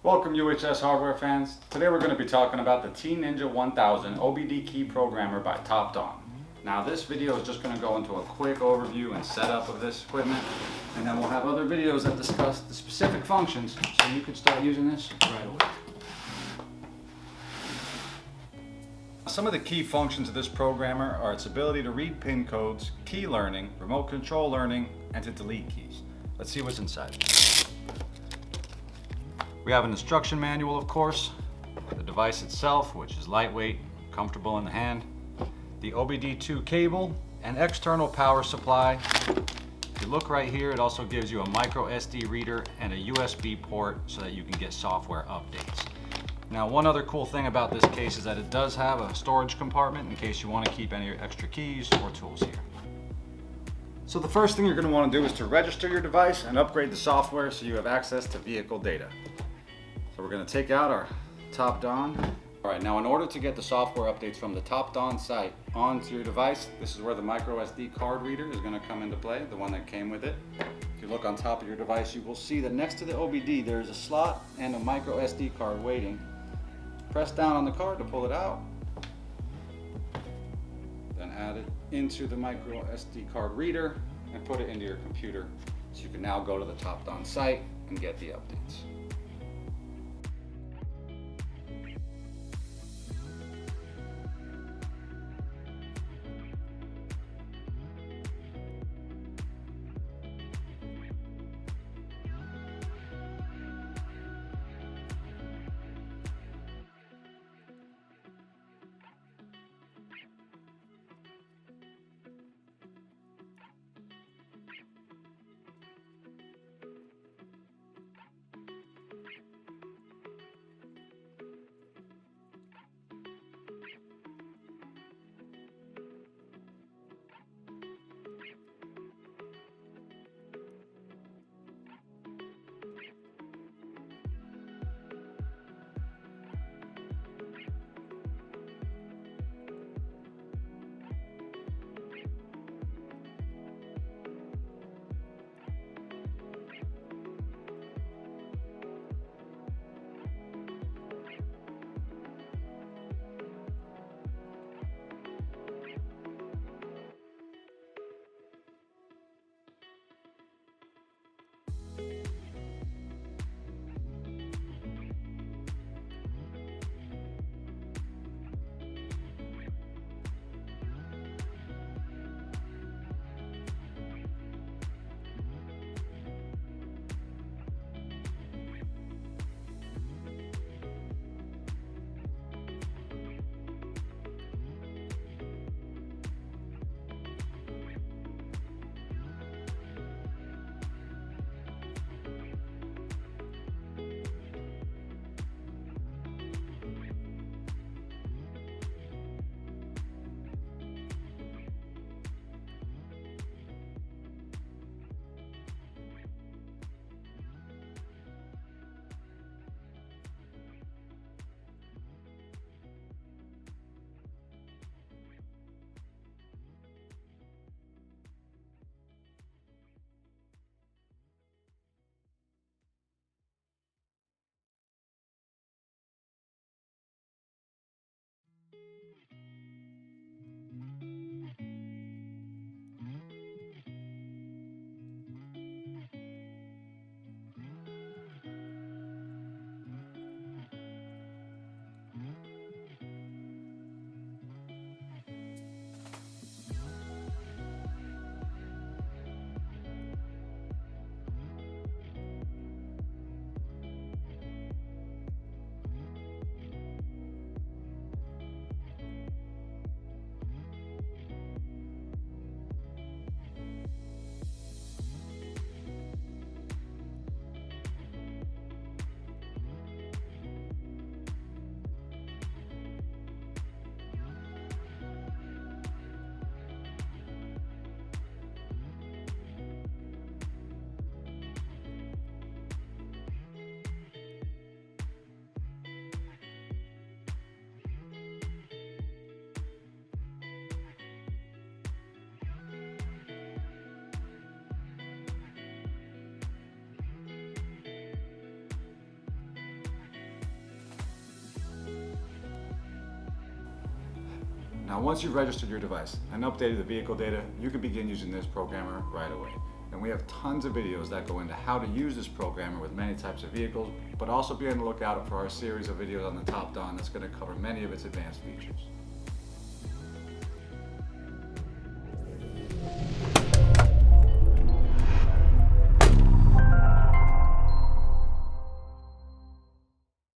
Welcome UHS hardware fans. Today we're going to be talking about the T-Ninja 1000 OBD key programmer by Topdon. Now this video is just going to go into a quick overview and setup of this equipment, and then we'll have other videos that discuss the specific functions so you can start using this right away. Some of the key functions of this programmer are its ability to read pin codes, key learning, remote control learning, and to delete keys. Let's see what's inside. We have an instruction manual, of course, the device itself, which is lightweight, comfortable in the hand, the OBDII cable, and external power supply. If you look right here, it also gives you a micro SD reader and a USB port so that you can get software updates. Now, one other cool thing about this case is that it does have a storage compartment in case you want to keep any extra keys or tools here. So the first thing you're going to want to do is to register your device and upgrade the software so you have access to vehicle data. So we're going to take out our Topdon. Alright, now in order to get the software updates from the Topdon site onto your device, this is where the micro SD card reader is going to come into play, the one that came with it. If you look on top of your device, you will see that next to the OBD there is a slot and a micro SD card waiting. Press down on the card to pull it out, then add it into the micro SD card reader and put it into your computer so you can now go to the Topdon site and get the updates. Now, once you've registered your device and updated the vehicle data, you can begin using this programmer right away. And we have tons of videos that go into how to use this programmer with many types of vehicles, but also be on the lookout for our series of videos on the Topdon that's going to cover many of its advanced features.